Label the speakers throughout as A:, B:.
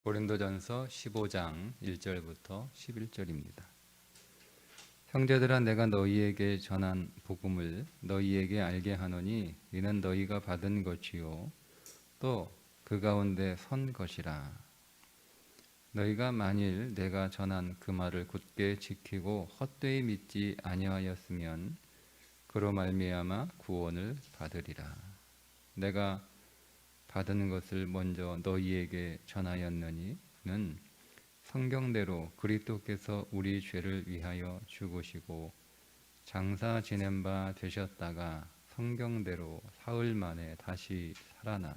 A: 고린도전서 15장 1절부터 11절입니다. 형제들아, 내가 너희에게 전한 복음을 너희에게 알게 하노니 이는 너희가 받은 것이요 또 그 가운데 선 것이라. 너희가 만일 내가 전한 그 말을 굳게 지키고 헛되이 믿지 아니하였으면 그로 말미암아 구원을 받으리라. 내가 받은 것을 먼저 너희에게 전하였느니는 성경대로 그리스도께서 우리 죄를 위하여 죽으시고 장사 지낸 바 되셨다가 성경대로 사흘 만에 다시 살아나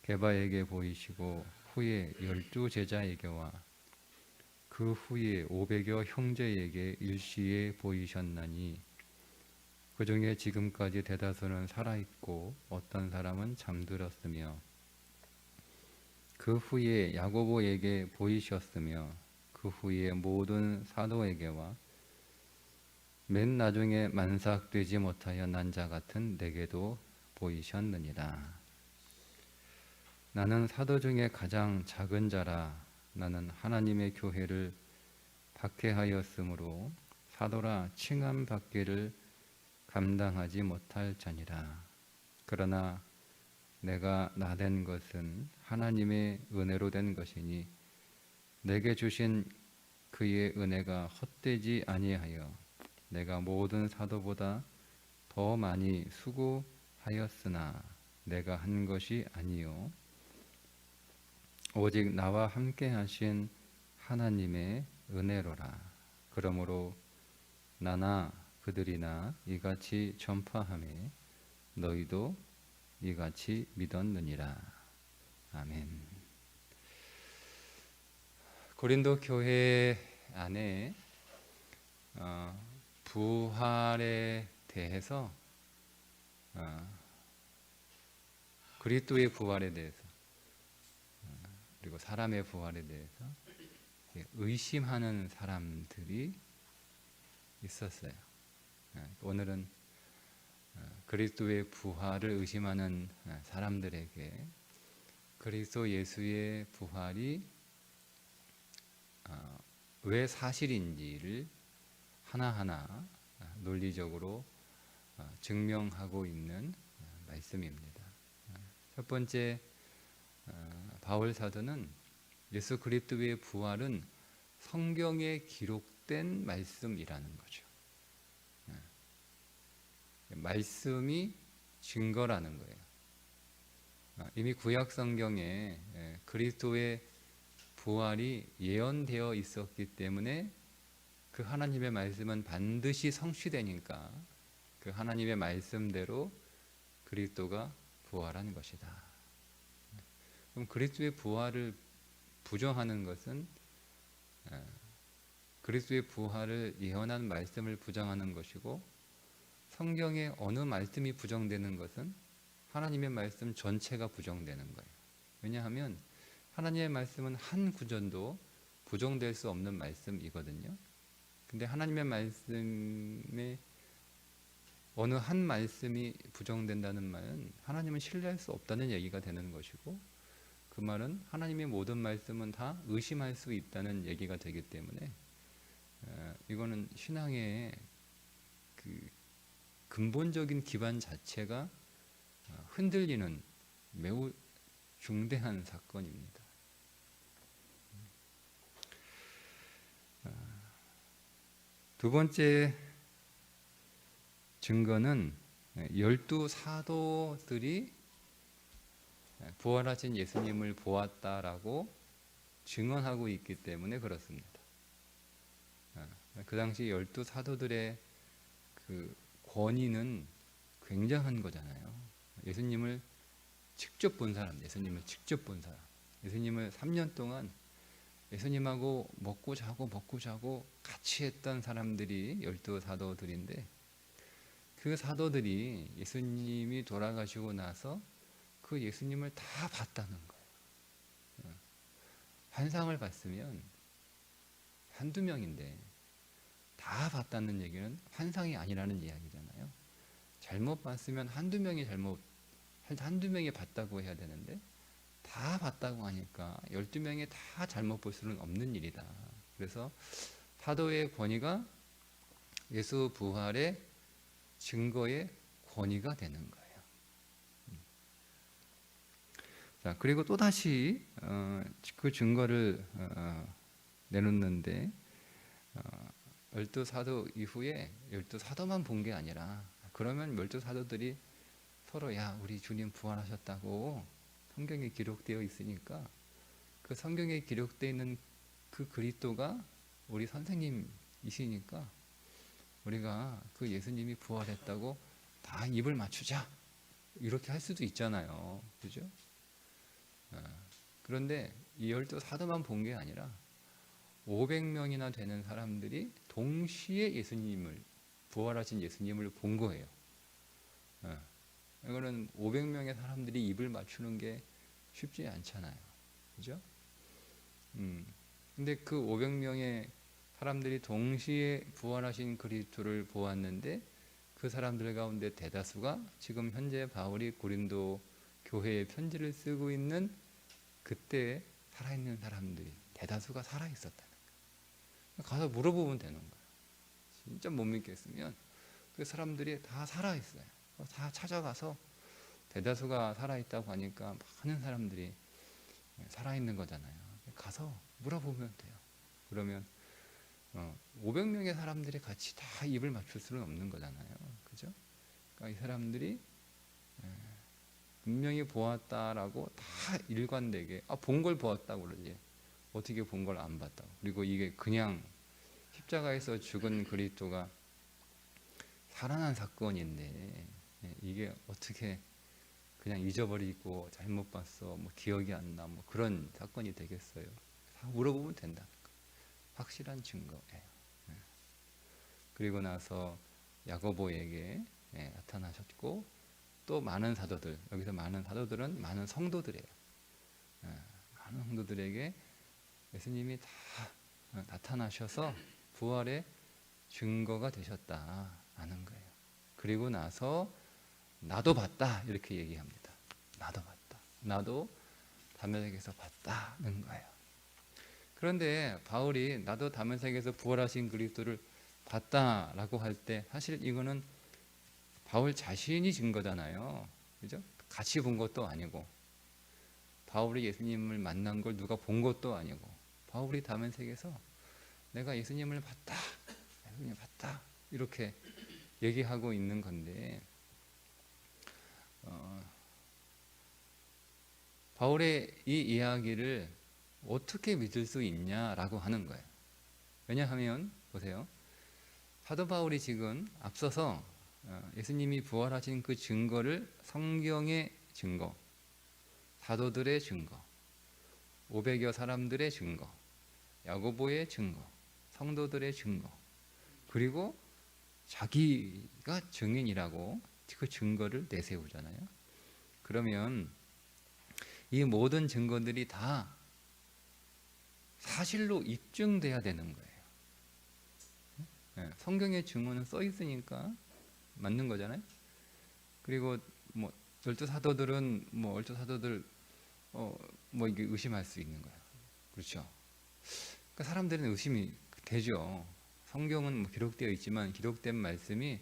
A: 게바에게 보이시고 후에 12 제자에게와 그 후에 500여 형제에게 일시에 보이셨나니 그 중에 지금까지 대다수는 살아있고 어떤 사람은 잠들었으며 그 후에 야고보에게 보이셨으며 그 후에 모든 사도에게와 맨 나중에 만삭되지 못하여 난 자 같은 내게도 보이셨느니라. 나는 사도 중에 가장 작은 자라. 나는 하나님의 교회를 박해하였으므로 사도라 칭함 받기를 감당하지 못할 자니라. 그러나 내가 나된 것은 하나님의 은혜로 된 것이니 내게 주신 그의 은혜가 헛되지 아니하여 내가 모든 사도보다 더 많이 수고하였으나 내가 한 것이 아니요 오직 나와 함께 하신 하나님의 은혜로라. 그러므로 나나 그들이나 이같이 전파하매 너희도 이같이 믿었느니라. 아멘. 고린도 교회 안에 부활에 대해서 그리스도의 부활에 대해서 그리고 사람의 부활에 대해서 의심하는 사람들이 있었어요. 오늘은 그리스도의 부활을 의심하는 사람들에게 그리스도 예수의 부활이 왜 사실인지를 하나하나 논리적으로 증명하고 있는 말씀입니다. 첫 번째, 바울 사도는 예수 그리스도의 부활은 성경에 기록된 말씀이라는 거죠. 말씀이 증거라는 거예요. 이미 구약 성경에 그리스도의 부활이 예언되어 있었기 때문에 그 하나님의 말씀은 반드시 성취되니까 그 하나님의 말씀대로 그리스도가 부활한 것이다. 그럼 그리스도의 부활을 부정하는 것은 그리스도의 부활을 예언한 말씀을 부정하는 것이고, 성경의 어느 말씀이 부정되는 것은 하나님의 말씀 전체가 부정되는 거예요. 왜냐하면 하나님의 말씀은 한 구절도 부정될 수 없는 말씀이거든요. 근데 하나님의 말씀에 어느 한 말씀이 부정된다는 말은 하나님은 신뢰할 수 없다는 얘기가 되는 것이고, 그 말은 하나님의 모든 말씀은 다 의심할 수 있다는 얘기가 되기 때문에 이거는 신앙의 그 근본적인 기반 자체가 흔들리는 매우 중대한 사건입니다. 두 번째 증거는 12 사도들이 부활하신 예수님을 보았다라고 증언하고 있기 때문에 그렇습니다. 그 당시 12 사도들의 그 권위는 굉장한 거잖아요. 예수님을 직접 본 사람, 예수님을 3년 동안 예수님하고 먹고 자고 같이 했던 사람들이 12 사도들인데, 그 사도들이 예수님이 돌아가시고 나서 그 예수님을 다 봤다는 거예요. 환상을 봤으면 한두 명인데 다 봤다는 얘기는 환상이 아니라는 이야기잖아요. 잘못 봤으면 한두 명이 봤다고 해야 되는데 다 봤다고 하니까 12명이 다 잘못 볼 수는 없는 일이다. 그래서 사도의 권위가 예수 부활의 증거의 권위가 되는 거예요. 자, 그리고 또 다시 그 증거를 내놓는데, 열두 사도 이후에 열두 사도만 본 게 아니라, 그러면 열두 사도들이 서로 야 우리 주님 부활하셨다고 성경에 기록되어 있으니까 그 성경에 기록되어 있는 그 그리스도가 우리 선생님이시니까 우리가 그 예수님이 부활했다고 다 입을 맞추자, 이렇게 할 수도 있잖아요. 그죠? 그런데 이 열두 사도만 본 게 아니라 500명이나 되는 사람들이 동시에 예수님을, 부활하신 예수님을 본 거예요. 이거는 500명의 사람들이 입을 맞추는 게 쉽지 않잖아요. 그죠? 근데 그 500명의 사람들이 동시에 부활하신 그리스도를 보았는데 그 사람들 가운데 대다수가 지금 현재 바울이 고린도 교회에 편지를 쓰고 있는 그때 살아있는 사람들이 대다수가 살아있었다는 거예요. 가서 물어보면 되는 거예요. 진짜 못 믿겠으면 그 사람들이 다 살아있어요. 다 찾아가서 대다수가 살아있다고 하니까 많은 사람들이 살아있는 거잖아요. 가서 물어보면 돼요. 그러면 500명의 사람들이 같이 다 입을 맞출 수는 없는 거잖아요. 그죠? 그러니까 이 사람들이 분명히 보았다라고 다 일관되게 본 걸 보았다고 그러지 어떻게 본 걸 안 봤다고. 그리고 이게 그냥 십자가에서 죽은 그리스도가 살아난 사건인데 이게 어떻게 그냥 잊어버리고 잘못 봤어, 뭐 기억이 안 나, 뭐 그런 사건이 되겠어요. 다 물어보면 된다. 확실한 증거예요. 그리고 나서 야고보에게 나타나셨고 또 많은 사도들, 여기서 많은 사도들은 많은 성도들이에요. 많은 성도들에게 예수님이 다 나타나셔서 부활의 증거가 되셨다라는 거예요. 그리고 나서 나도 봤다 이렇게 얘기합니다. 나도 봤다. 나도 다메섹에서 봤다는 거예요. 그런데 바울이 나도 다메섹에서 부활하신 그리스도를 봤다라고 할 때 사실 이거는 바울 자신이 증거잖아요. 그죠? 같이 본 것도 아니고 바울이 예수님을 만난 걸 누가 본 것도 아니고 바울이 다메섹에서 내가 예수님을 봤다. 예수님을 봤다. 이렇게 얘기하고 있는 건데 바울의 이 이야기를 어떻게 믿을 수 있냐라고 하는 거예요. 왜냐하면 보세요. 사도 바울이 지금 앞서서 예수님이 부활하신 그 증거를 성경의 증거, 사도들의 증거, 500여 사람들의 증거, 야고보의 증거, 성도들의 증거, 그리고 자기가 증인이라고 그 증거를 내세우잖아요. 그러면 이 모든 증거들이 다 사실로 입증돼야 되는 거예요. 성경의 증언은 써 있으니까 맞는 거잖아요. 그리고 뭐 열두 사도들은 열두 사도들 이게 의심할 수 있는 거예요. 그렇죠. 그러니까 사람들은 의심이 되죠. 성경은 기록되어 있지만 기록된 말씀이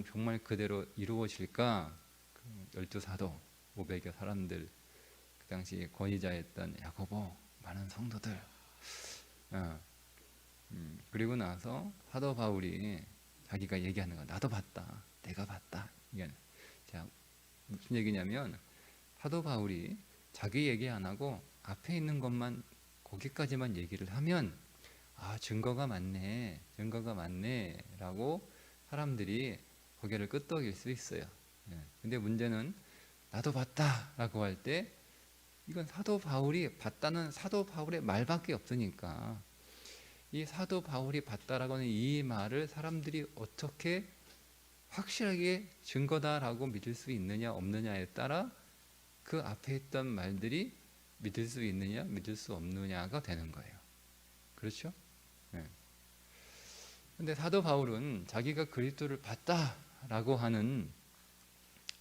A: 정말 그대로 이루어질까? 열두 사도 500여 사람들, 그 당시 권위자였던 야고보, 많은 성도들, 그리고 나서 사도 바울이 자기가 얘기하는 거, 나도 봤다, 내가 봤다. 이게 자, 무슨 얘기냐면 사도 바울이 자기 얘기 안 하고 앞에 있는 것만 거기까지만 얘기를 하면 증거가 맞네라고 사람들이 고개를 끄덕일 수 있어요. 근데 문제는 나도 봤다라고 할 때 이건 사도 바울이 봤다는 사도 바울의 말밖에 없으니까 이 사도 바울이 봤다라고 하는 이 말을 사람들이 어떻게 확실하게 증거다라고 믿을 수 있느냐 없느냐에 따라 그 앞에 있던 말들이 믿을 수 있느냐 믿을 수 없느냐가 되는 거예요. 그렇죠? 근데 사도 바울은 자기가 그리스도를 봤다라고 하는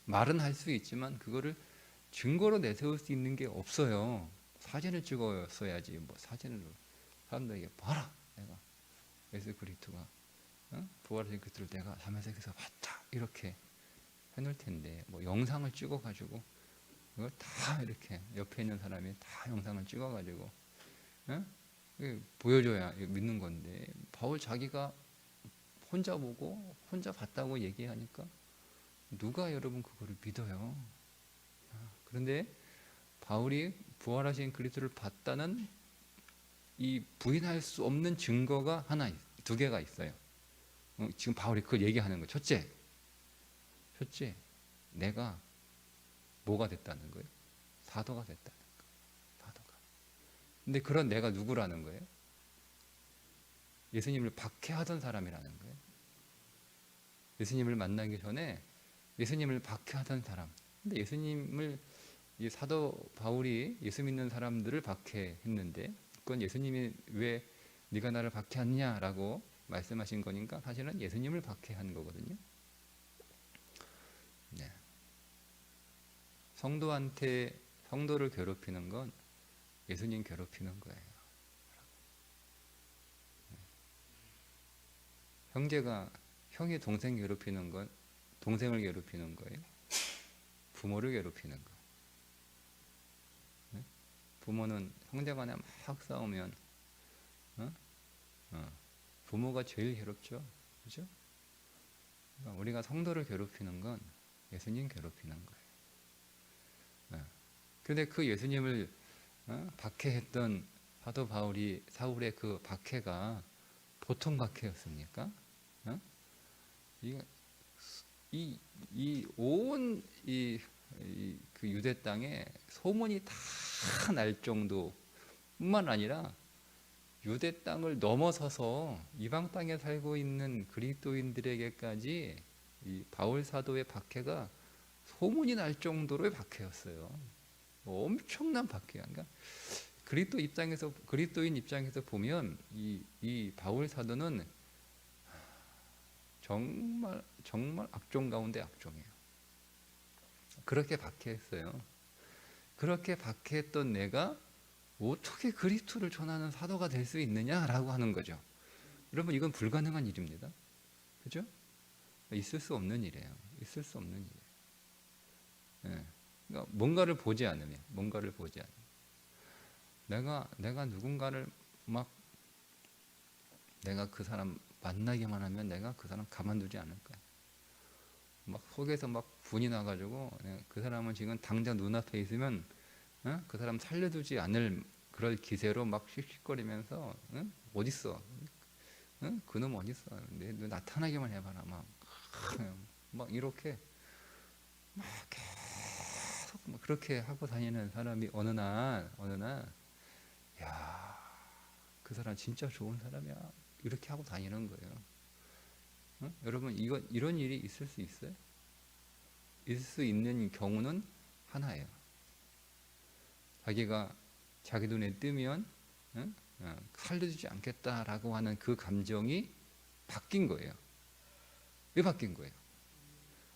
A: 말은 할 수 있지만 그거를 증거로 내세울 수 있는 게 없어요. 사진을 찍었어야지. 뭐 사진으로 사람들에게 봐라, 내가 예수 그리스도가 부활하신 그리스도를 내가 담에색에서 봤다, 이렇게 해놓을 텐데, 뭐 영상을 찍어가지고 이걸 다 이렇게 옆에 있는 사람이 다 영상을 찍어가지고 보여줘야 믿는 건데, 바울 자기가 혼자 보고 혼자 봤다고 얘기하니까 누가 여러분 그거를 믿어요? 그런데 바울이 부활하신 그리스도를 봤다는 이 부인할 수 없는 증거가 두 개가 있어요. 지금 바울이 그걸 얘기하는 거예요. 첫째, 내가 뭐가 됐다는 거예요? 사도가 됐다는 거예요. 사도가. 근데 그런 내가 누구라는 거예요? 예수님을 박해하던 사람이라는 거예요. 예수님을 만나기 전에 예수님을 박해하던 사람. 근데 예수님을, 이 사도 바울이 예수 믿는 사람들을 박해했는데, 그건 예수님이 왜 네가 나를 박해하느냐라고 말씀하신 거니까 사실은 예수님을 박해한 거거든요. 네. 성도를 괴롭히는 건 예수님 괴롭히는 거예요. 형이 동생 괴롭히는 건 동생을 괴롭히는 거예요. 부모를 괴롭히는 거. 네? 부모는 형제간에 막 싸우면 부모가 제일 괴롭죠. 그죠? 그러니까 우리가 성도를 괴롭히는 건 예수님 괴롭히는 거예요. 그런데 그 예수님을 박해했던 사도 사울의 그 박해가 보통 박해였습니까? 그 유대 땅에 소문이 다 날 정도뿐만 아니라 유대 땅을 넘어서서 이방 땅에 살고 있는 그리스도인들에게까지 이 바울 사도의 박해가 소문이 날 정도로의 박해였어요. 엄청난 박해야. 그러니까 그리스도인 입장에서 보면 이 바울 사도는 정말 악종 가운데 악종이에요. 그렇게 박해했어요. 그렇게 박해했던 내가 어떻게 그리스도를 전하는 사도가 될 수 있느냐라고 하는 거죠. 여러분, 이건 불가능한 일입니다. 그죠? 있을 수 없는 일이에요. 있을 수 없는 일이에요. 그러니까 뭔가를 보지 않으면, 내가 누군가를 내가 그 사람 만나기만 하면 내가 그 사람 가만두지 않을 거야. 속에서 분이 나가지고 그 사람은 지금 당장 눈앞에 있으면 그 사람 살려두지 않을 그럴 기세로 씩씩거리면서 어딨어? 그놈 어딨어? 너 나타나기만 해봐라. 이렇게 계속 그렇게 하고 다니는 사람이 어느 날 야, 그 사람 진짜 좋은 사람이야. 이렇게 하고 다니는 거예요. 여러분, 이런 일이 있을 수 있어요? 있을 수 있는 경우는 하나예요. 자기가 자기 눈에 뜨면 살려주지 않겠다라고 하는 그 감정이 바뀐 거예요. 왜 바뀐 거예요?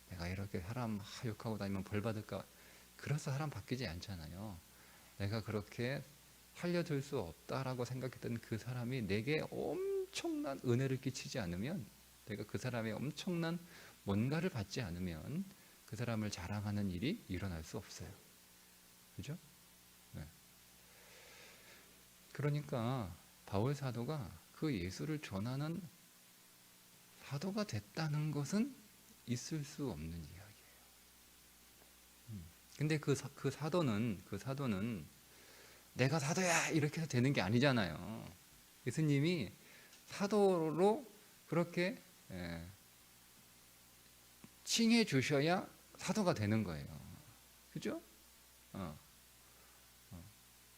A: 내가 이렇게 사람 욕하고 다니면 벌 받을까? 그래서 사람 바뀌지 않잖아요. 내가 그렇게 살려줄 수 없다라고 생각했던 그 사람이 내게 엄청난 은혜를 끼치지 않으면, 내가 그 사람의 엄청난 뭔가를 받지 않으면 그 사람을 자랑하는 일이 일어날 수 없어요. 그죠? 네. 그러니까 바울 사도가 그 예수를 전하는 사도가 됐다는 것은 있을 수 없는 이야기예요. 근데 그 사도는 내가 사도야 이렇게 해서 되는 게 아니잖아요. 예수님이 사도로 그렇게 칭해 주셔야 사도가 되는 거예요. 그죠?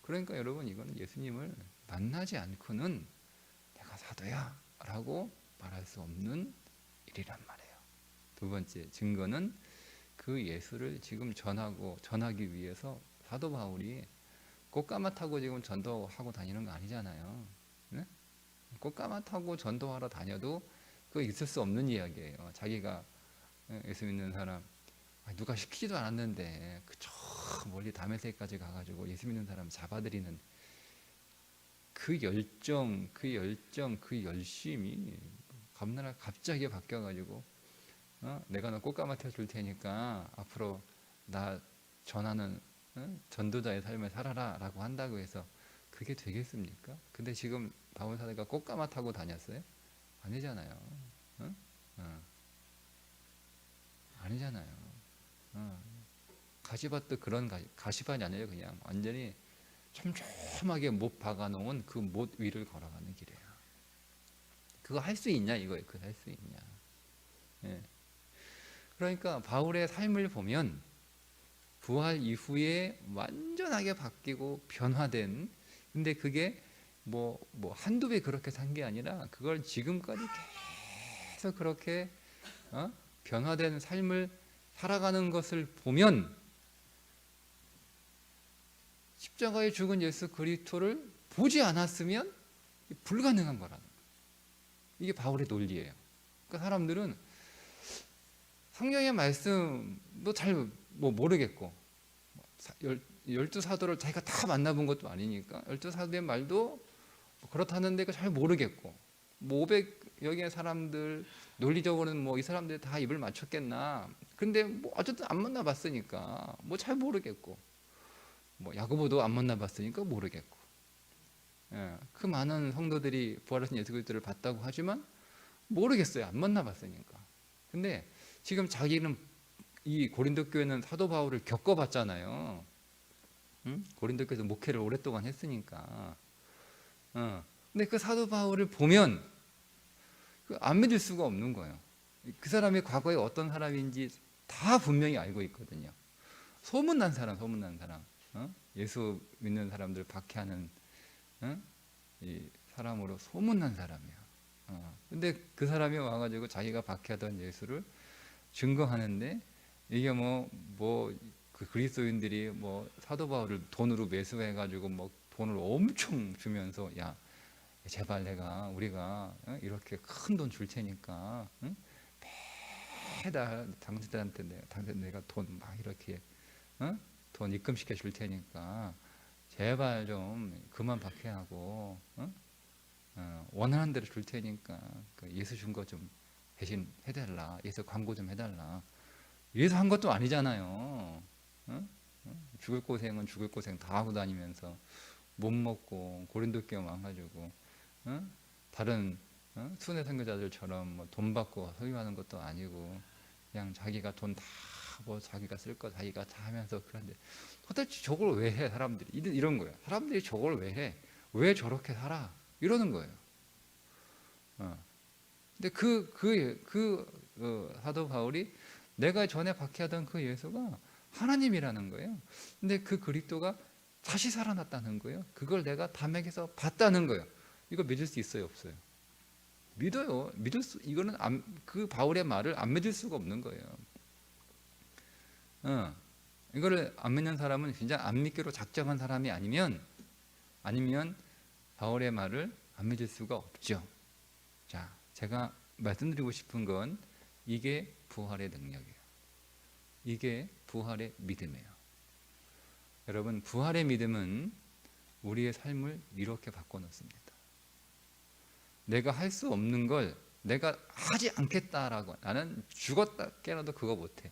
A: 그러니까 여러분, 이거는 예수님을 만나지 않고는 내가 사도야 라고 말할 수 없는 일이란 말이에요. 두 번째 증거는 그 예수를 지금 전하기 위해서 사도 바울이 꽃가마 타고 지금 전도하고 다니는 거 아니잖아요. 네? 꽃가마 타고 전도하러 다녀도 그거 있을 수 없는 이야기예요. 자기가 예수 믿는 사람 누가 시키지도 않았는데 그저 멀리 다메섹까지 가가지고 예수 믿는 사람 잡아들이는 그 열정, 그 열심이 감나라 갑자기 바뀌어가지고 내가 너 꽃가마태 줄 테니까 앞으로 나 전하는 전도자의 삶을 살아라 라고 한다고 해서 그게 되겠습니까? 근데 지금 바울 사도가 꽃가마 타고 다녔어요? 아니잖아요. 아니잖아요. 가시밭도 그런 가시밭이 아니에요. 그냥 완전히 촘촘하게 못 박아놓은 그 못 위를 걸어가는 길이에요. 그거 할 수 있냐 이거예요. 그거 할 수 있냐. 예. 그러니까 바울의 삶을 보면 부활 이후에 완전하게 바뀌고 변화된, 근데 그게 뭐 한두 배 그렇게 산 게 아니라 그걸 지금까지 계속 그렇게 변화된 삶을 살아가는 것을 보면 십자가에 죽은 예수 그리스도를 보지 않았으면 불가능한 거라는 거예요. 이게 바울의 논리예요. 그러니까 사람들은 성경의 말씀도 잘 모르겠고 12사도를 자기가 다 만나본 것도 아니니까 12사도의 말도 그렇다는데 잘 모르겠고 500여 개의 사람들 논리적으로는 이 사람들이 다 입을 맞췄겠나. 근데 어쨌든 안 만나봤으니까 잘 모르겠고 야고보도 안 만나봤으니까 모르겠고 그 많은 성도들이 부활하신 예수 그리스도를 봤다고 하지만 모르겠어요. 안 만나봤으니까. 근데 지금 자기는 이 고린도 교회는 사도 바울을 겪어봤잖아요. 고린도 교회에서 목회를 오랫동안 했으니까. 근데 그 사도 바울을 보면 안 믿을 수가 없는 거예요. 그 사람이 과거에 어떤 사람인지 다 분명히 알고 있거든요. 소문난 사람. 예수 믿는 사람들 박해하는 이 사람으로 소문난 사람이에요. 근데 그 사람이 와가지고 자기가 박해하던 예수를 증거하는데 이게 그 그리스도인들이 사도 바울을 돈으로 매수해가지고 돈을 엄청 주면서 야 제발 우리가 이렇게 큰 돈 줄 테니까 매달 당신들한테 내가 돈 막 이렇게 돈 입금시켜 줄 테니까 제발 좀 그만 박해하고 원하는 대로 줄 테니까 그 예수 준 거 좀 대신 해달라. 예수 광고 좀 해달라. 예수 한 것도 아니잖아요. 죽을 고생은 죽을 고생 다 하고 다니면서 못 먹고 고린도 교회 와가지고 다른 순회 선교자들처럼 돈 받고 소유하는 것도 아니고 그냥 자기가 돈 다 자기가 쓸 거 자기가 다 하면서. 그런데 도대체 저걸 왜 해? 사람들이 이런 거예요. 사람들이 저걸 왜 해? 왜 저렇게 살아? 이러는 거예요. 근데 사도 바울이 내가 전에 박해하던 그 예수가 하나님이라는 거예요. 근데 그 그리스도가 다시 살아났다는 거예요. 그걸 내가 담에게서 봤다는 거예요. 이거 믿을 수 있어요, 없어요? 믿어요. 이거는 그 바울의 말을 안 믿을 수가 없는 거예요. 이거를 안 믿는 사람은 진짜 안 믿기로 작정한 사람이 아니면 바울의 말을 안 믿을 수가 없죠. 자, 제가 말씀드리고 싶은 건 이게 부활의 능력이에요. 이게 부활의 믿음이에요. 여러분, 부활의 믿음은 우리의 삶을 이렇게 바꿔놓습니다. 내가 할 수 없는 걸 내가 하지 않겠다라고. 나는 죽었다 깨어나도 그거 못해.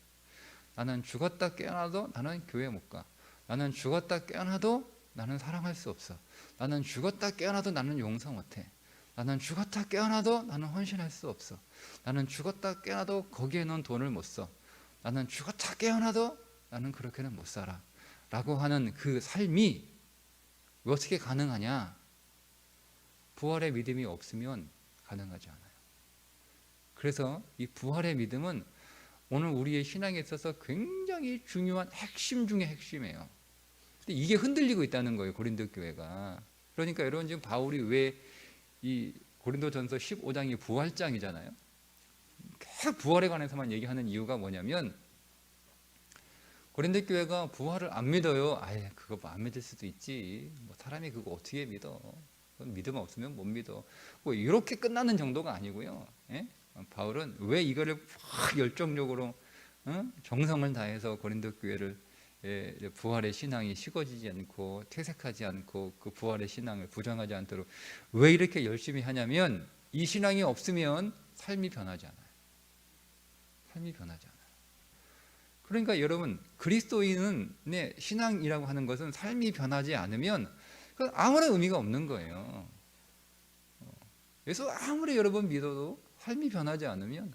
A: 나는 죽었다 깨어나도 나는 교회 못 가. 나는 죽었다 깨어나도 나는 사랑할 수 없어. 나는 죽었다 깨어나도 나는 용서 못해. 나는 죽었다 깨어나도 나는 헌신할 수 없어. 나는 죽었다 깨어나도 거기에 넣은 돈을 못 써. 나는 죽었다 깨어나도 나는 그렇게는 못 살아. 라고 하는 그 삶이 어떻게 가능하냐? 부활의 믿음이 없으면 가능하지 않아요. 그래서 이 부활의 믿음은 오늘 우리의 신앙에 있어서 굉장히 중요한 핵심 중의 핵심이에요. 근데 이게 흔들리고 있다는 거예요, 고린도 교회가. 그러니까 여러분, 지금 바울이 왜 이 고린도전서 15장이 부활장이잖아요. 계속 부활에 관해서만 얘기하는 이유가 뭐냐면 고린도 교회가 부활을 안 믿어요. 아예 그거 안 믿을 수도 있지. 사람이 그거 어떻게 믿어? 믿음 없으면 못 믿어. 이렇게 끝나는 정도가 아니고요. 예? 바울은 왜 이거를 확 열정적으로 정성을 다해서 고린도 교회를 부활의 신앙이 식어지지 않고 퇴색하지 않고 그 부활의 신앙을 부정하지 않도록 왜 이렇게 열심히 하냐면 이 신앙이 없으면 삶이 변하지 않아요. 삶이 변하지 않아요. 그러니까 여러분, 그리스도인의 신앙이라고 하는 것은 삶이 변하지 않으면 아무런 의미가 없는 거예요. 예수 아무리 여러분 믿어도 삶이 변하지 않으면,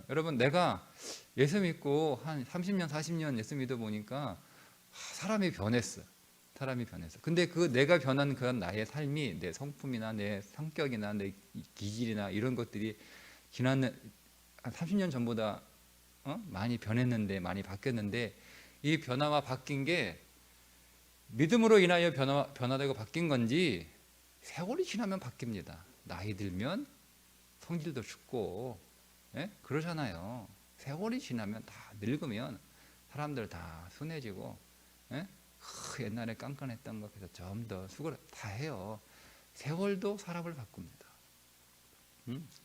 A: 여러분, 내가 예수 믿고 한 30년 40년 예수 믿어 보니까 사람이 변했어. 사람이 변했어. 근데 그 내가 변한 그런 나의 삶이, 내 성품이나 내 성격이나 내 기질이나 이런 것들이 지난 한 30년 전보다 많이 변했는데, 많이 바뀌었는데, 이 변화와 바뀐 게 믿음으로 인하여 변화되고 바뀐 건지 세월이 지나면 바뀝니다. 나이 들면 성질도 죽고, 그러잖아요. 세월이 지나면 다 늙으면 사람들 다 순해지고, 옛날에 깐깐했던 것에서 좀 더 수고를 다 해요. 세월도 사람을 바꿉니다.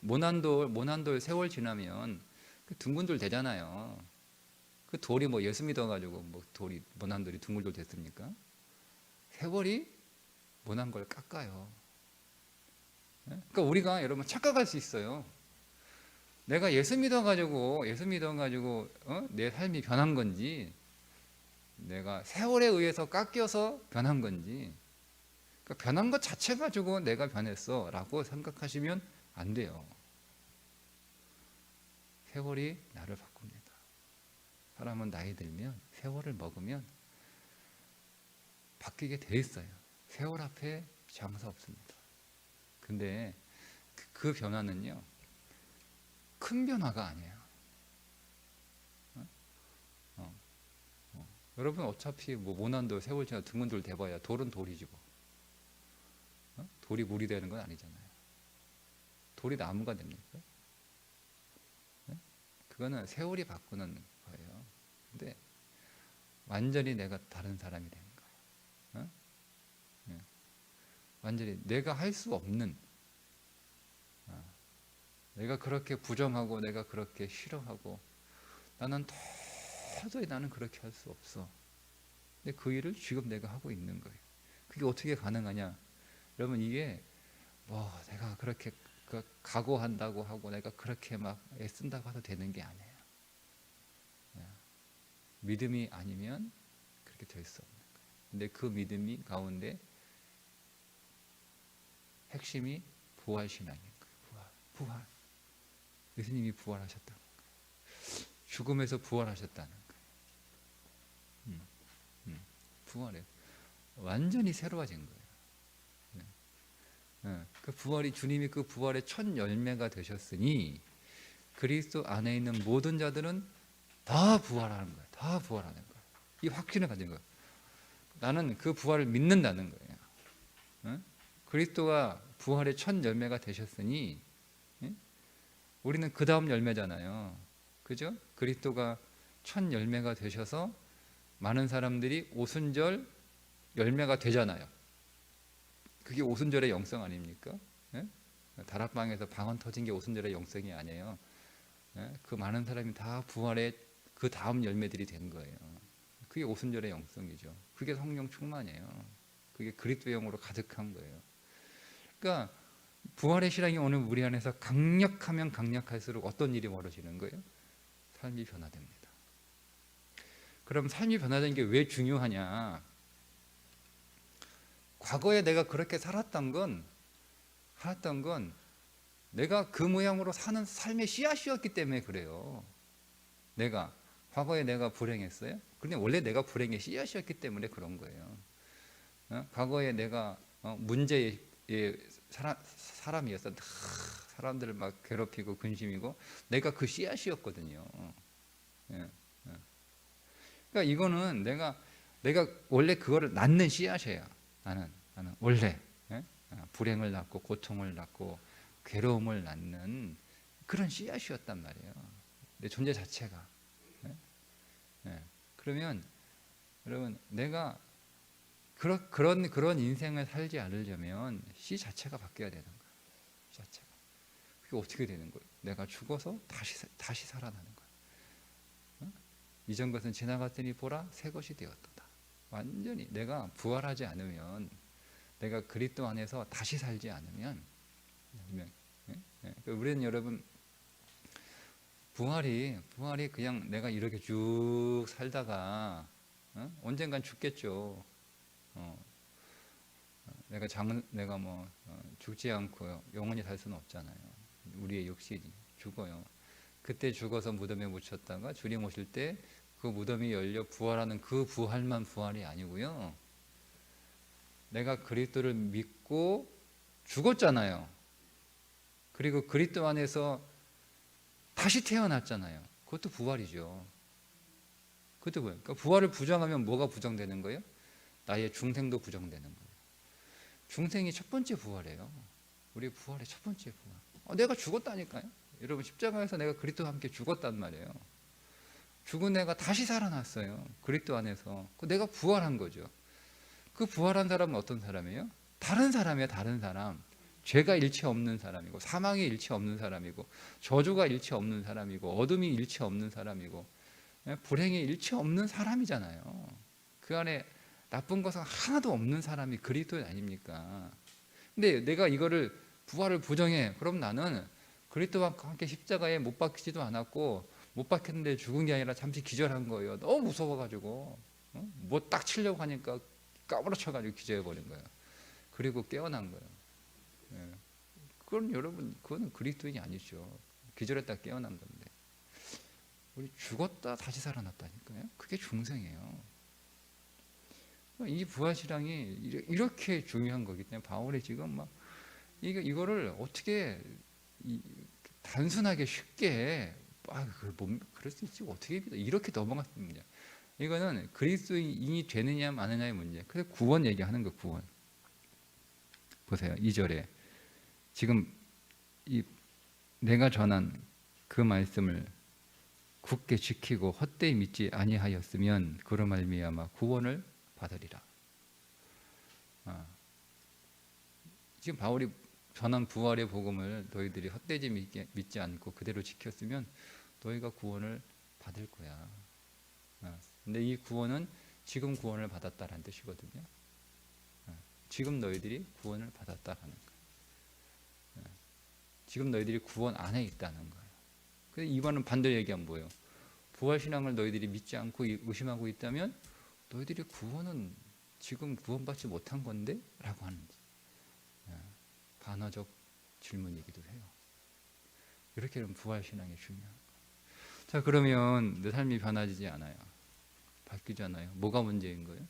A: 모난돌 세월 지나면 그 둥근돌 되잖아요. 그 돌이 뭐 예수 믿어가지고 뭐 돌이 모난돌이 둥글돌 됐습니까? 세월이 모난 걸 깎아요. 그러니까 우리가 여러분 착각할 수 있어요. 내가 예수 믿어가지고 내 삶이 변한 건지, 내가 세월에 의해서 깎여서 변한 건지, 그러니까 변한 것 자체 가지고 내가 변했어라고 생각하시면 안 돼요. 세월이 나를 바꿉니다. 사람은 나이 들면, 세월을 먹으면 바뀌게 돼 있어요. 세월 앞에 장사 없습니다. 근데 그 변화는요, 큰 변화가 아니에요. 여러분 어차피 뭐 모난돌 세월 지나 둥근돌 돼봐야 돌은 돌이지 뭐. 돌이 물이 되는 건 아니잖아요. 돌이 나무가 됩니까? 그거는 세월이 바꾸는 거예요. 근데 완전히 내가 다른 사람이 되는 거예요. 완전히 내가 할 수 없는, 내가 그렇게 부정하고 내가 그렇게 싫어하고 도저히 나는 그렇게 할 수 없어. 근데 그 일을 지금 내가 하고 있는 거예요. 그게 어떻게 가능하냐? 여러분, 이게 뭐 내가 그렇게 각오한다고 하고 내가 그렇게 막 애쓴다고 해서 되는 게 아니에요. 믿음이 아니면 그렇게 될 수 없는 거예요. 근데 그 믿음이 가운데 핵심이 부활신앙인 거예요. 부활. 예수님이 부활하셨다는 거예요. 죽음에서 부활하셨다는 거예요. 부활해요. 완전히 새로워진 거예요. 그 부활이, 주님이 그 부활의 첫 열매가 되셨으니 그리스도 안에 있는 모든 자들은 다 부활하는 거예요. 다 부활하는 거예요. 이 확신을 가진 거예요. 나는 그 부활을 믿는다는 거예요. 그리스도가 부활의 첫 열매가 되셨으니 우리는 그 다음 열매잖아요. 그죠? 그리스도가 첫 열매가 되셔서 많은 사람들이 오순절 열매가 되잖아요. 그게 오순절의 영성 아닙니까? 다락방에서 방언 터진 게 오순절의 영성이 아니에요. 그 많은 사람이 다 부활의 그 다음 열매들이 된 거예요. 그게 오순절의 영성이죠. 그게 성령 충만이에요. 그게 그리스도의 영으로 가득한 거예요. 그러니까 부활의 신앙이 오늘 우리 안에서 강력하면 강력할수록 어떤 일이 벌어지는 거예요? 삶이 변화됩니다. 그럼 삶이 변화되는 게 왜 중요하냐? 과거에 내가 그렇게 살았던 건 내가 그 모양으로 사는 삶의 씨앗이었기 때문에 그래요. 과거에 내가 불행했어요? 근데 원래 내가 불행의 씨앗이었기 때문에 그런 거예요. 과거에 내가 문제의 사람이었어. 사람들을 막 괴롭히고 근심이고 내가 그 씨앗이었거든요. 그러니까 이거는 내가 원래 그거를 낳는 씨앗이에요. 나는 원래 불행을 낳고 고통을 낳고 괴로움을 낳는 그런 씨앗이었단 말이에요. 내 존재 자체가. 그러면 여러분, 내가 그런 인생을 살지 않으려면 씨 자체가 바뀌어야 되는 거예요. 씨 자체가. 그게 어떻게 되는 거예요? 내가 죽어서 다시 살아나는 거예요. 어? 이전 것은 지나갔더니 보라 새 것이 되었도다. 완전히 내가 부활하지 않으면, 내가 그리스도 안에서 다시 살지 않으면, 우리는 여러분 부활이 그냥 내가 이렇게 쭉 살다가 언젠간 죽겠죠. 내가 뭐 죽지 않고 영원히 살 수는 없잖아요. 우리의 육신이 죽어요. 그때 죽어서 무덤에 묻혔다가 주님 오실 때 그 무덤이 열려 부활하는 그 부활만 부활이 아니고요. 내가 그리스도를 믿고 죽었잖아요. 그리고 그리스도 안에서 다시 태어났잖아요. 그것도 부활이죠. 그것도 뭐예요? 그러니까 부활을 부정하면 뭐가 부정되는 거예요? 나의 중생도 부정되는 거예요. 중생이 첫 번째 부활이에요. 우리 부활의 첫 번째 부활. 내가 죽었다니까요. 여러분 십자가에서 내가 그리스도와 함께 죽었단 말이에요. 죽은 내가 다시 살아났어요. 그리스도 안에서. 내가 부활한 거죠. 그 부활한 사람은 어떤 사람이에요? 다른 사람이에요. 다른 사람. 죄가 일체 없는 사람이고, 사망이 일체 없는 사람이고, 저주가 일체 없는 사람이고, 어둠이 일체 없는 사람이고, 불행이 일체 없는 사람이잖아요. 그 안에 나쁜 것은 하나도 없는 사람이 그리스도 아닙니까? 근데 내가 이거를 부활을 부정해. 그럼 나는 그리스도와 함께 십자가에 못 박히지도 않았고, 못 박혔는데 죽은 게 아니라 잠시 기절한 거예요. 너무 무서워가지고 뭐 딱 치려고 하니까 까무러쳐가지고 기절해버린 거예요. 그리고 깨어난 거예요. 그건 여러분, 그거는 그리스도인이 아니죠. 기절했다 깨어난 건데, 우리 죽었다 다시 살아났다니까요. 그게 중생이에요. 이 부활신앙이 이렇게 중요한 거기 때문에 바울이 지금 막 이거를 어떻게 단순하게 쉽게 그럴 수 있지 어떻게 이렇게 넘어갔습니다. 이거는 그리스도인이 되느냐 마느냐의 문제. 그래서 구원 얘기하는 거. 구원 보세요. 2절에 지금 내가 전한 그 말씀을 굳게 지키고 헛되이 믿지 아니하였으면 그로 말미암아 구원을 받으리라. 지금 바울이 전한 부활의 복음을 너희들이 헛되이 믿지 않고 그대로 지켰으면 너희가 구원을 받을 거야. 근데 이 구원은 지금 구원을 받았다라는 뜻이거든요. 지금 너희들이 구원을 받았다라는 거예요. 지금 너희들이 구원 안에 있다는 거예요. 그래서 이번은 반대로 얘기하면 뭐예요? 부활신앙을 너희들이 믿지 않고 의심하고 있다면 너희들이 구원은 지금 구원받지 못한 건데? 라고 하는 반어적 질문이기도 해요. 이렇게 하면 부활신앙이 중요한 거예요. 자, 그러면 내 삶이 변화지지 않아요. 바뀌지 않아요. 뭐가 문제인 거예요?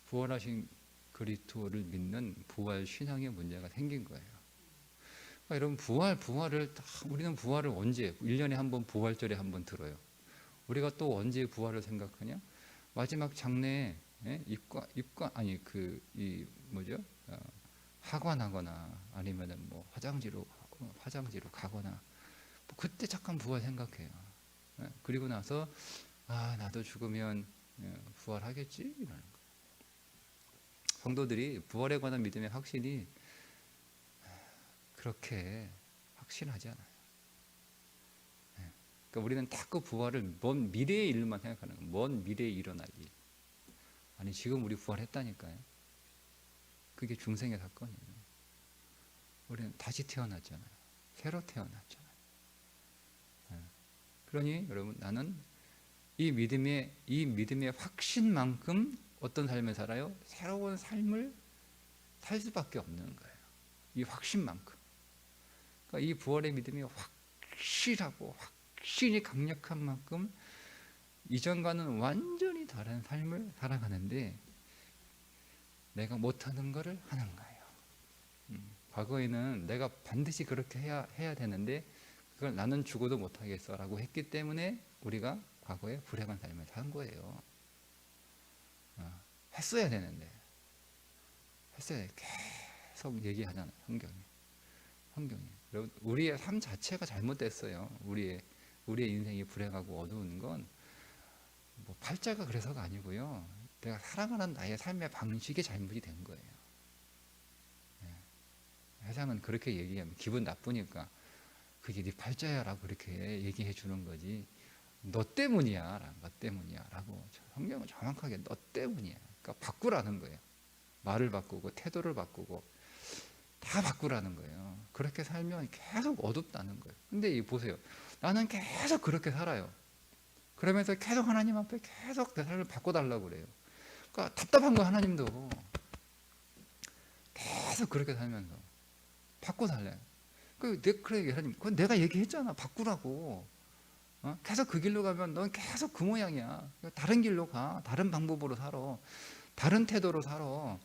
A: 부활하신 그리스도를 믿는 부활신앙의 문제가 생긴 거예요. 그러니까 여러분 부활을 우리는 부활을 언제 1년에 한 번 부활절에 한 번 들어요. 우리가 또 언제 부활을 생각하냐? 마지막 장래에 하관하거나 아니면은 뭐 화장지로 가거나 뭐 그때 잠깐 부활 생각해요. 그리고 나서 나도 죽으면 부활하겠지 이러는 거예요. 성도들이 부활에 관한 믿음의 확신이 그렇게 확신하지 않아요. 그러니까 우리는 자꾸 부활을 먼 미래의 일만 생각하는 거예요. 먼 미래에 일어날 일. 아니 지금 우리 부활했다니까요. 그게 중생의 사건이에요. 우리는 다시 태어났잖아요. 새로 태어났잖아요. 그러니 여러분 나는 이 믿음의 확신만큼 어떤 삶을 살아요? 새로운 삶을 살 수밖에 없는 거예요. 이 확신만큼. 그러니까 이 부활의 믿음이 확실하고 확신이 강력한 만큼 이전과는 완전히 다른 삶을 살아가는데 내가 못하는 것을 하는 거예요. 과거에는 내가 반드시 그렇게 해야 되는데 그걸 나는 죽어도 못하겠어 라고 했기 때문에 우리가 과거에 불행한 삶을 산 거예요. 했어야 되는데 계속 얘기하잖아요. 성경이 여러분 우리의 삶 자체가 잘못됐어요. 우리의 인생이 불행하고 어두운 건 뭐 팔자가 그래서가 아니고요. 내가 살아가는 나의 삶의 방식이 잘못이 된 거예요. 세상은 그렇게 얘기하면 기분 나쁘니까 그게 네 팔자야라고 이렇게 얘기해 주는 거지. 너 때문이야, 너 때문이야라고 성경은 정확하게 너 때문이야. 그러니까 바꾸라는 거예요. 말을 바꾸고 태도를 바꾸고 다 바꾸라는 거예요. 그렇게 살면 계속 어둡다는 거예요. 근데 이 보세요. 나는 계속 그렇게 살아요. 그러면서 계속 하나님 앞에 계속 내 삶을 바꿔달라고 그래요. 그러니까 답답한 거 하나님도 계속 그렇게 살면서 바꿔 달래요. 그래 하나님, 그건 내가 얘기했잖아. 바꾸라고. 계속 그 길로 가면 넌 계속 그 모양이야. 다른 길로 가. 다른 방법으로 살아. 다른 태도로 살아.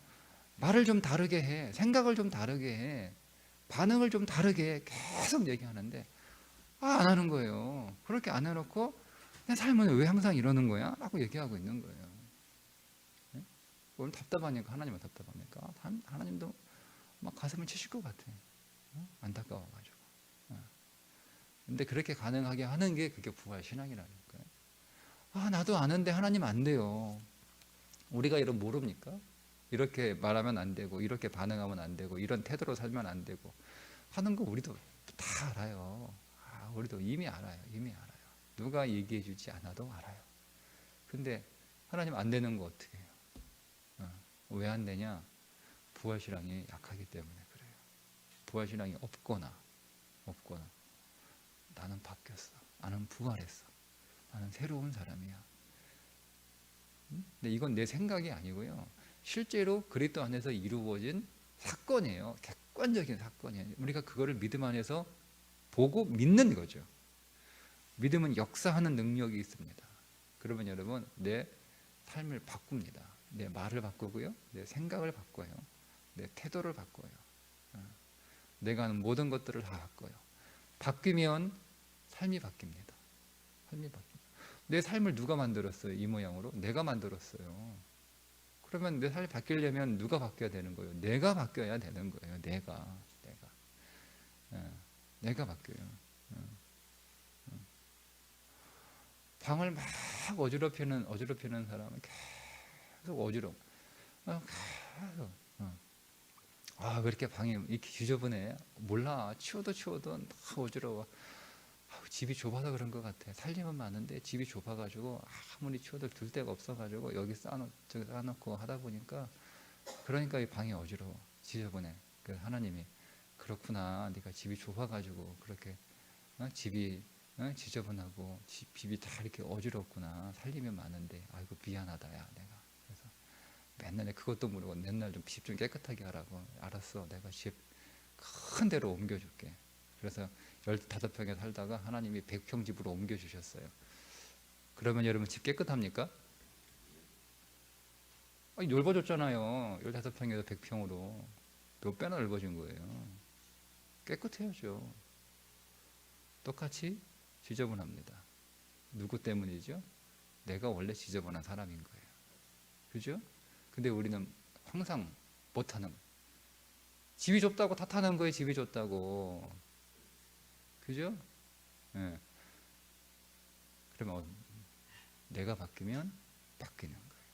A: 말을 좀 다르게 해. 생각을 좀 다르게 해. 반응을 좀 다르게 해. 계속 얘기하는데 안 하는 거예요. 그렇게 안 해놓고 내 삶은 왜 항상 이러는 거야? 라고 얘기하고 있는 거예요. 오늘 답답하니까, 하나님은 답답하니까 하나님도 막 가슴을 치실 것 같아. 안타까워가지고. 근데 그렇게 가능하게 하는 게 그게 부활신앙이라니까요. 나도 아는데 하나님 안 돼요. 우리가 이런 모릅니까? 이렇게 말하면 안 되고, 이렇게 반응하면 안 되고, 이런 태도로 살면 안 되고 하는 거 우리도 다 알아요. 우리도 이미 알아요. 이미 알아요. 누가 얘기해 주지 않아도 알아요. 근데 하나님 안 되는 거 어떻게 해요? 왜 안 되냐? 부활신앙이 약하기 때문에 그래요. 부활신앙이 없거나 나는 바뀌었어. 나는 부활했어. 나는 새로운 사람이야. 근데 이건 내 생각이 아니고요. 실제로 그리스도 안에서 이루어진 사건이에요. 객관적인 사건이에요. 우리가 그거를 믿음 안에서 보고 믿는 거죠. 믿음은 역사하는 능력이 있습니다. 그러면 여러분, 내 삶을 바꿉니다. 내 말을 바꾸고요. 내 생각을 바꿔요. 내 태도를 바꿔요. 내가 하는 모든 것들을 다 바꿔요. 바뀌면 삶이 바뀝니다. 삶이 바뀝니다. 내 삶을 누가 만들었어요? 이 모양으로? 내가 만들었어요. 그러면 내 삶이 바뀌려면 누가 바뀌어야 되는 거예요? 내가 바뀌어야 되는 거예요. 내가 바뀌어요. 방을 막 어지럽히는 사람은 계속 어지러워. 계속. 왜 이렇게 방이 이렇게 지저분해? 몰라. 치워도 다 어지러워. 집이 좁아서 그런 것 같아. 살림은 많은데 집이 좁아가지고 아무리 치워도 둘 데가 없어가지고 여기 저기 쌓아놓고 하다 보니까 그러니까 이 방이 어지러워. 지저분해. 그래서 하나님이 그렇구나. 네가 집이 좁아가지고 그렇게 집이 지저분하고 집이 다 이렇게 어지럽구나. 살림이 많은데 아이고 미안하다 야 내가. 그래서 맨날 그것도 모르고 맨날 좀 집 좀 깨끗하게 하라고. 알았어. 내가 집 큰 데로 옮겨줄게. 그래서 15평에 살다가 하나님이 100평 집으로 옮겨주셨어요. 그러면 여러분 집 깨끗합니까? 넓어졌잖아요. 15평에서 100평으로 몇 배나 넓어진 거예요. 깨끗해야죠. 똑같이 지저분합니다. 누구 때문이죠? 내가 원래 지저분한 사람인 거예요. 그죠? 근데 우리는 항상 못하는 거예요. 집이 좁다고 탓하는 거예요. 집이 좁다고. 그죠? 네. 그러면 내가 바뀌면 바뀌는 거예요.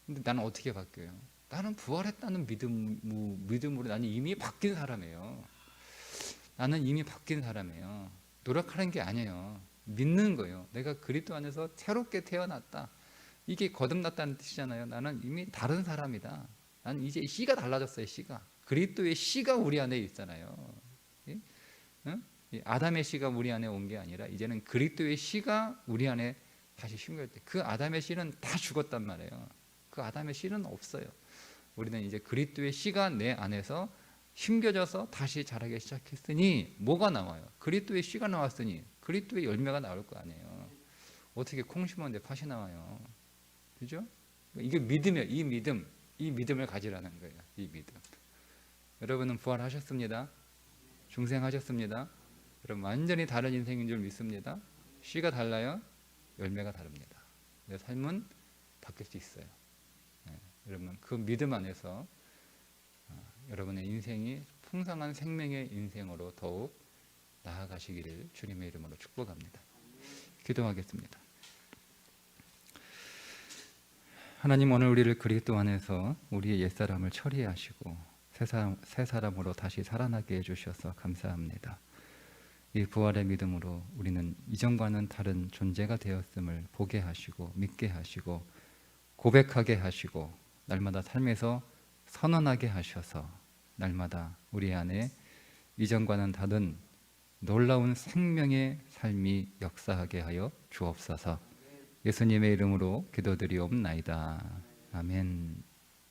A: 근데 나는 어떻게 바뀌어요? 나는 부활했다는 믿음으로 나는 이미 바뀐 사람이에요. 나는 이미 바뀐 사람이에요. 노력하는 게 아니에요. 믿는 거예요. 내가 그리스도 안에서 새롭게 태어났다. 이게 거듭났다는 뜻이잖아요. 나는 이미 다른 사람이다. 나는 이제 씨가 달라졌어요. 씨가. 그리스도의 씨가 우리 안에 있잖아요. 아담의 씨가 우리 안에 온 게 아니라 이제는 그리스도의 씨가 우리 안에 다시 심겨질 때 그 아담의 씨는 다 죽었단 말이에요. 그 아담의 씨는 없어요. 우리는 이제 그리스도의 씨가 내 안에서 심겨져서 다시 자라기 시작했으니 뭐가 나와요? 그리스도의 씨가 나왔으니 그리스도의 열매가 나올 거 아니에요. 어떻게 콩 심었는데 팥이 나와요? 그죠? 이게 믿음이에요. 이 믿음을 가지라는 거예요. 이 믿음. 여러분은 부활하셨습니다. 중생하셨습니다. 여러분 완전히 다른 인생인 줄 믿습니다. 씨가 달라요. 열매가 다릅니다. 내 삶은 바뀔 수 있어요. 여러분 그 믿음 안에서 여러분의 인생이 풍성한 생명의 인생으로 더욱 나아가시기를 주님의 이름으로 축복합니다. 기도하겠습니다. 하나님 오늘 우리를 그리스도 안에서 우리의 옛사람을 처리하시고 새 사람으로 다시 살아나게 해주셔서 감사합니다. 이 부활의 믿음으로 우리는 이전과는 다른 존재가 되었음을 보게 하시고 믿게 하시고 고백하게 하시고 날마다 삶에서 선언하게 하셔서 날마다 우리 안에 이전과는 다른 놀라운 생명의 삶이 역사하게 하여 주옵소서. 예수님의 이름으로 기도드리옵나이다. 아멘.